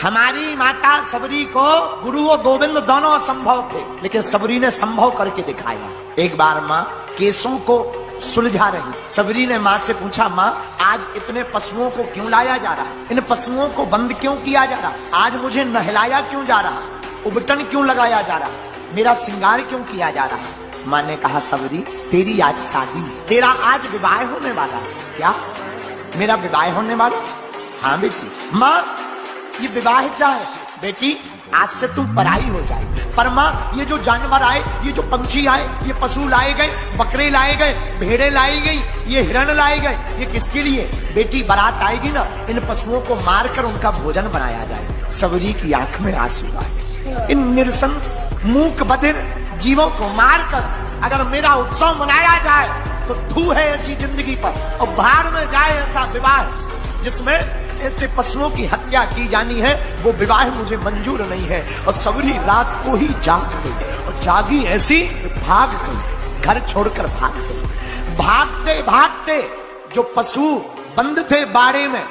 हमारी माता सबरी को गुरु और गोविंद दोनों असंभव थे, लेकिन सबरी ने संभव करके दिखाया। एक बार माँ केसों को सुलझा रही, सबरी ने माँ से पूछा, माँ आज इतने पशुओं को क्यों लाया जा रहा है, इन पशुओं को बंद क्यों किया जा रहा, आज मुझे नहलाया क्यों जा रहा, उबटन क्यों लगाया जा रहा, मेरा श्रृंगार क्यों किया जा रहा है। माँ ने कहा, सबरी तेरी आज शादी, तेरा आज विवाह होने वाला है। क्या मेरा विवाह होने वाला? हाँ बेटी। माँ ये विवाह क्या है? बेटी आज से तू पराई हो जाए। पर माँ ये जो जानवर आए, ये जो पंछी आए, ये पशु लाए गए, बकरे लाए गए, भेड़े लाई गई, ये हिरण लाए गए, ये किसके लिए? बेटी बारात आएगी ना, इन पशुओं को मारकर उनका भोजन बनाया जाए। सबरी की आंख में आंसू आए। इन निरसंस मूक बधिर जीवों को मारकर अगर मेरा उत्सव मनाया जाए तो थू है ऐसी जिंदगी पर, और बाहर में जाए ऐसा विवाह जिसमें ऐसे पशुओं की हत्या की जानी है, वो विवाह मुझे मंजूर नहीं है। और सबरी रात को ही जाग गई, और जागी ऐसी भाग गई, घर छोड़कर भाग गई। भागते भागते जो पशु बंद थे बाड़े में,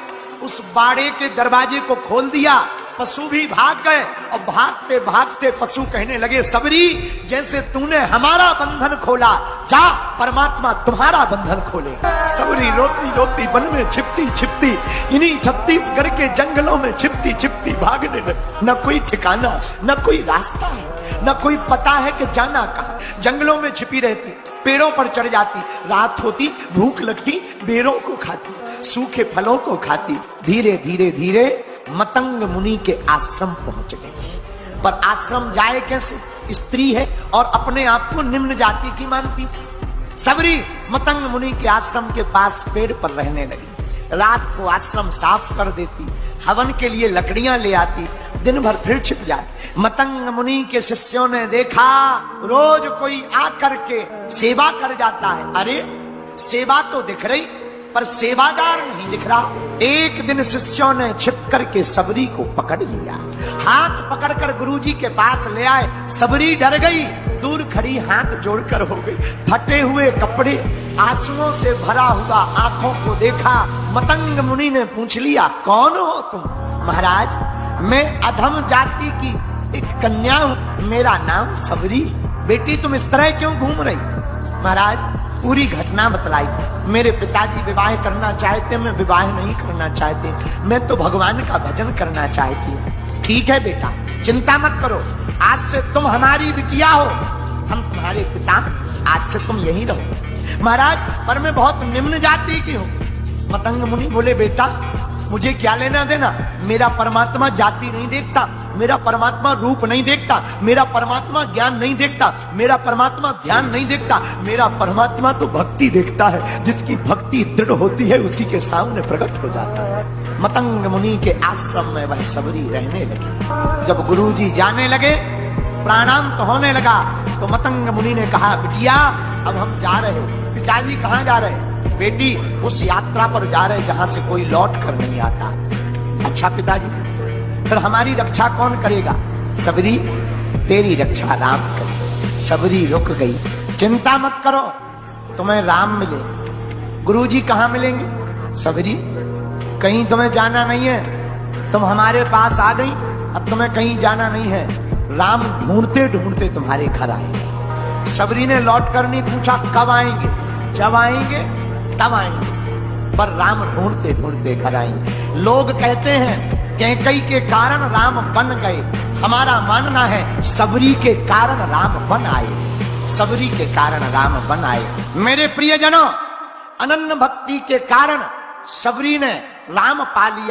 उस बाड़े के दरवाजे को खोल दिया, पशु भी भाग गए। और भागते भागते पशु कहने लगे, सबरी जैसे तूने हमारा बंधन खोला, जा परमात्मा तुम्हारा बंधन खोले। सबरी रोती रोती वन में छिपती छिपती इन्हीं छत्तीसगढ़ के जंगलों में छिपती छिपती भागने लगी। न कोई ठिकाना, न कोई रास्ता है, न कोई पता है कि जाना कहाँ। जंगलों में छिपी रहती, पेड़ों पर चढ़ जाती, रात होती भूख लगती, बेरों को खाती, सूखे फलों को खाती। धीरे धीरे धीरे मतंग मुनि के आश्रम पहुंच गए। पर आश्रम जाए कैसे? स्त्री है और अपने आप को निम्न जाति की मानती थी। सबरी मतंग मुनि के आश्रम के पास पेड़ पर रहने लगी। रात को आश्रम साफ कर देती, हवन के लिए लकड़ियां ले आती, दिन भर फिर छिप जाती। मतंग मुनि के शिष्यों ने देखा रोज कोई आकर के सेवा कर जाता है। अरे सेवा तो दिख रही, पर सेवादार नहीं दिख रहा। एक दिन शिष्यों ने छिप करके सबरी को पकड़ लिया, हाथ पकड़कर गुरुजी के पास ले आए। सबरी डर गई, दूर खड़ी हाथ जोड़कर हो गई। फटे हुए कपड़े, आंसुओं से भरा हुआ आंखों को देखा। मतंग मुनि ने पूछ लिया, कौन हो तुम? महाराज मैं अधम जाति की एक कन्या हूं, मेरा नाम सबरी। बेटी तुम इस तरह क्यों घूम रही? महाराज पूरी घटना बतलाई। मेरे पिताजी विवाह करना चाहते, मैं विवाह नहीं करना चाहती, मैं तो भगवान का भजन करना चाहती हूँ। ठीक है बेटा, चिंता मत करो, आज से तुम हमारी बिटिया हो, हम तुम्हारे पिता, आज से तुम यहीं रहो। महाराज पर मैं बहुत निम्न जाति की हूँ। मतंग मुनि बोले, बेटा मुझे क्या लेना देना, मेरा परमात्मा जाति नहीं देखता, मेरा परमात्मा रूप नहीं देखता, मेरा परमात्मा ज्ञान नहीं देखता, मेरा परमात्मा ध्यान नहीं देखता, मेरा परमात्मा तो भक्ति देखता है। जिसकी भक्ति दृढ़ होती है उसी के सामने प्रकट हो जाता है। मतंग मुनि के आश्रम में वह सबरी रहने लगी। जब गुरुजी जाने लगे, प्राणांत होने लगा, तो मतंग मुनि ने कहा, बिटिया अब हम जा रहे। पिताजी कहाँ जा रहे? बेटी उस यात्रा पर जा रहे जहां से कोई लौट कर नहीं आता। अच्छा पिताजी, फिर हमारी रक्षा कौन करेगा? सबरी तेरी रक्षा राम करे। सबरी रुक गई, चिंता मत करो, तुम्हें राम मिले। गुरुजी कहाँ मिलेंगे? सबरी कहीं तुम्हें जाना नहीं है, तुम हमारे पास आ गई, अब तुम्हें कहीं जाना नहीं है। राम ढूंढते ढूंढते तुम्हारे घर आएंगे। सबरी ने लौट कर नहीं पूछा कब आएंगे, जब आएंगे तब आएंगे, पर राम ढूंढते ढूंढते घर आएंगे। लोग कहते हैं कैकई के कारण राम बन गए, हमारा मानना है सबरी के कारण राम बन आए। सबरी के कारण राम बन आए। मेरे प्रियजनों, अनन्य भक्ति के कारण सबरी ने राम पा लिया।